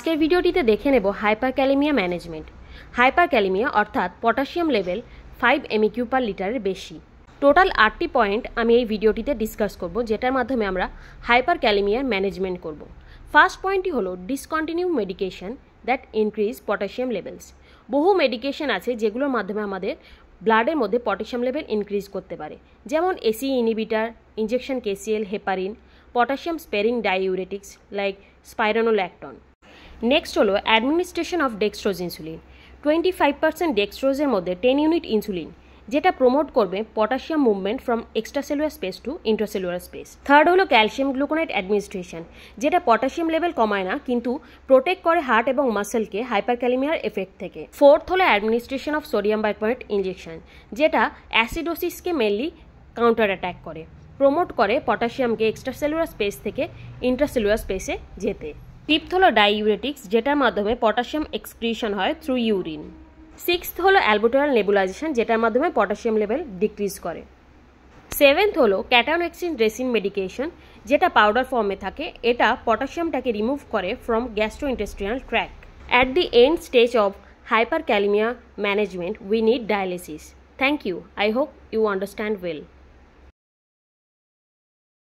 আজকের ভিডিওটিতে দেখে নেব হাইপারক্যালেমিয়া ম্যানেজমেন্ট। হাইপারক্যালেমিয়া অর্থাৎ পটাশিয়াম লেভেল 5 MEQ পার লিটারের বেশি। টোটাল 8টি পয়েন্ট আমি এই ভিডিওটিতে ডিসকাস করব, যেটার মাধ্যমে আমরা হাইপারক্যালেমিয়ার ম্যানেজমেন্ট করব। ফার্স্ট পয়েন্টটি হলো discontinue medication that increase potassium levels. বহু মেডিকেশন আছে যেগুলোর মাধ্যমে আমাদের ব্লাডের মধ্যে পটাশিয়াম লেভেল ইনক্রিজ করতে পারে, যেমন ACE inhibitor, injection KCL, heparin, potassium sparing diuretics like spironolactone. Next হলো অ্যাডমিনিস্ট্রেশন অফ ডেক্সট্রোজ ইনসুলিন। 25% ডেক্সট্রোজের মধ্যে 10 ইউনিট ইনসুলিন, যেটা প্রমোট করবে potassium movement from extracellular space to intracellular space. Third হলো ক্যালসিয়াম গ্লুকোনেট অ্যাডমিনিস্ট্রেশন, যেটা পটাশিয়াম লেভেল কমায় না কিন্তু প্রোটেক্ট করে হার্ট এবং মাসেলকে হাইপারক্যালেমিয়ার এফেক্ট থেকে। ফোর্থ হলো administration of sodium bicarbonate injection, যেটা অ্যাসিডোসিসকে মেনলি কাউন্টার অ্যাটাক করে, প্রমোট করে পটাশিয়ামকে এক্সট্রাসেলুলার স্পেস থেকে ইন্ট্রাসেলুলার স্পেসে যেতে। ফিফথ হলো ডাইউরেটিক্স, যেটার মাধ্যমে পটাশিয়াম এক্সক্রিশন হয় থ্রু ইউরিন। সিক্সথ হলো অ্যালবুটেরল নেবুলাইজেশন, যেটার মাধ্যমে পটাশিয়াম লেভেল ডিক্রিজ করে। সেভেন্থ হলো ক্যাটায়ন এক্সচেঞ্জ রেসিন মেডিকেশন, যেটা পাউডার ফর্মে থাকে। এটা পটাশিয়ামটাকে রিমুভ করে from gastrointestinal track. At the end stage of hyperkalemia management, we need dialysis. Thank you. I hope you understand well.